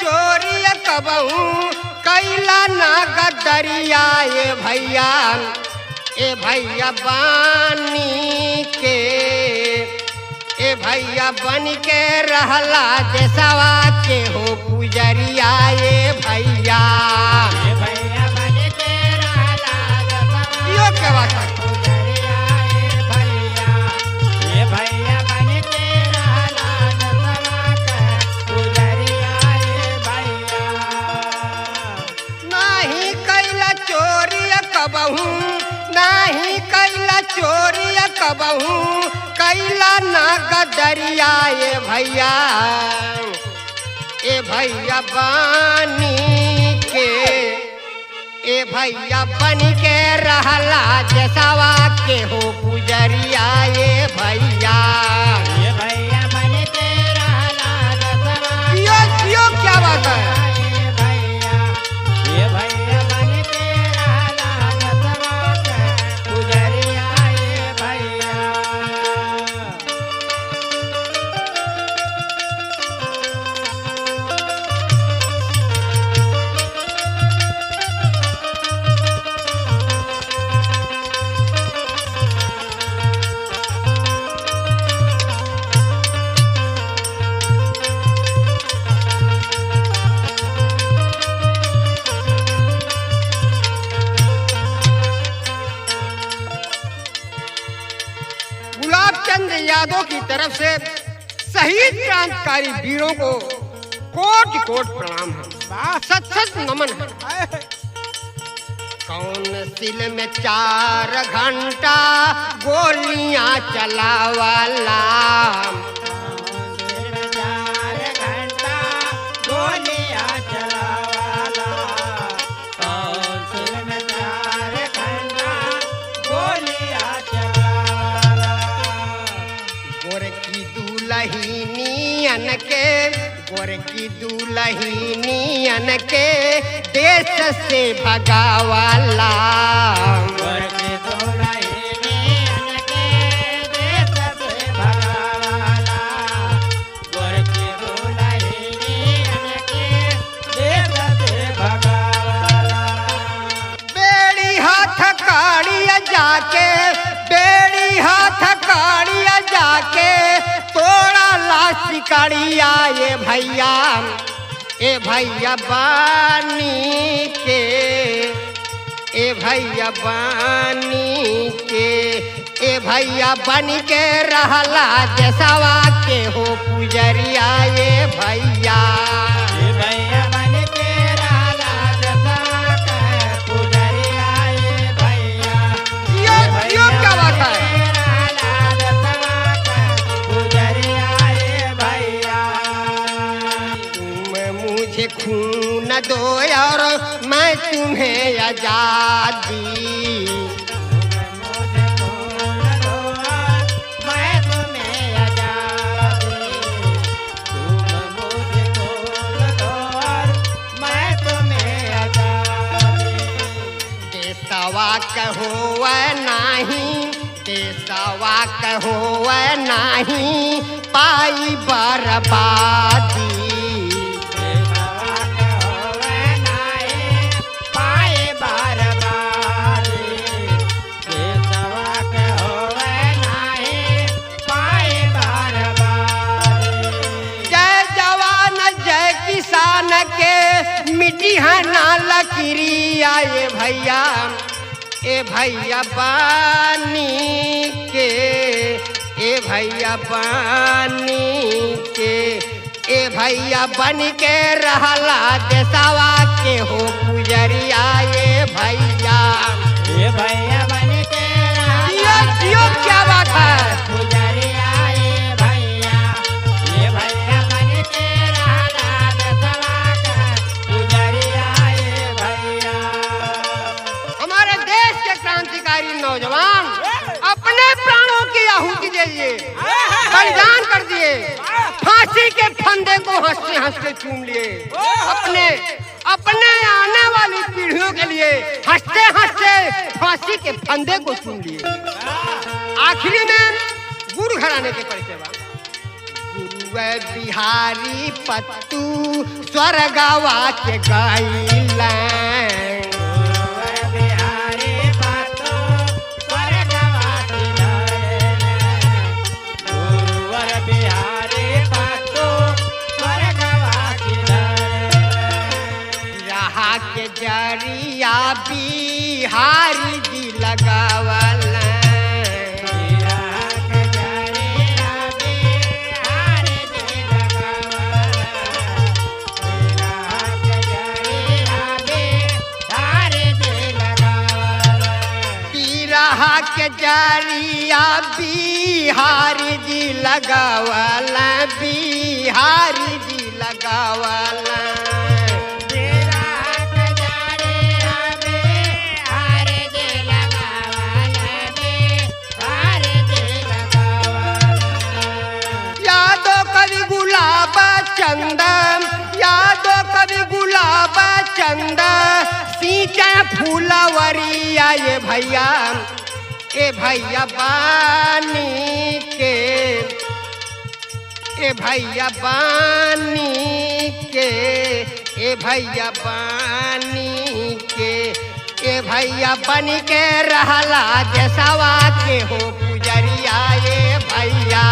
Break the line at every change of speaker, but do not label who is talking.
चोरी कबहू कैला ना गदरिया ए भैया बानी के ए भैया बन के रहला देसवा के हो पुजरिया ए भैया
बन के रहला
यो क्या बात है
पुजरिया ए भैया बन के रहला दसवा के पुजरिया ए भैया
नाही कैला चोरी कबहू नाही कैला चोरी कबहू कैला ना गदरिया ए भैया बानी के ए भैया बन के रहला जसवा के हो पुजरिया ए भैया
बन के रहला दसवा
यो क्या बात है
भैया बन के रहला दसवा के पुजरिया ए भैया
गुलाब चंद यादव की तरफ से शहीद क्रांतिकारी वीरों को कोटि कोटि प्रणाम है, सत सत नमन है। कौन सिल में 4 घंटा गोलियां चलावाला
4 घंटा गोलियां चलावाला कौन में 4 घंटा गोलियां चलावाला
गोर की दुल्हनियन के गोर की दुल्हनियन के देश से भगावाला
गोर की दुल्हनियन के देश से भगावाला गोर की दुल्हनियन के देश से भगावाला
बेड़ी हाथ काड़िया जाके बेड़ी हाथ काड़िया जाके तोड़ा ला शिकारिया ए भैया बानी के ए भैया बानी के ए भैया बन के रहला जसवा के हो पुजरिया ए भैया
भैया बन के रहला दसवा के पुजरिया ए भैया
यो क्या बात है
रहला दसवा के पुजरिया ए भैया
तुम मुझे खून दो और मैं तुम्हें आजादी
मुझे खून दो मैं तुम्हें आजादी तुम मुझे खून दो मैं तुम्हें आजादी
देसवा कहो नहीं पाई बर्बादी जय जवान जय किसान के मिट्टी है ना लकीरिया ए भैया बानी के ए भैया बानी के ए भैया बन के रहला देसवा के हो पुजरिया ए भैया
भैया बन के
यो क्या बात है
पुजरिया ए भैया बन के रहला दसवा के पुजरिया ए भैया
हमारे देश के क्रांतिकारी नौजवान अपने प्राणों की आहुति दे दिए बलिदान कर दिए फांसी के फंदे को हंसते हंसते चूम लिए अपने आने वाली पीढ़ियों के लिए हंसते हंसते फांसी के फंदे को चूम लिए। आखिरी में गुरु घराने के परिचय। गुरु गुरुए बिहारी पत्तू स्वर्गवा के गईला
गुरुवर बिहारी पत्तू स्वर्गवा के गईला गुरुवर बिहारी पत्तू स्वर्गवा के गईला
रहा के जरिया बिहारी जी लगावला के जरिया बिहारी जी लगावला बिहारी जी लगावला यादो कवि गुलाब चंदन यादो कवि गुलाब चंदन सींचा फूलवरिया ये भैया ए भैया बानी के ए भैया बानी के ए भैया बानी के ए भैया बन के रहला जसवा के हो पुजरिया ए भैया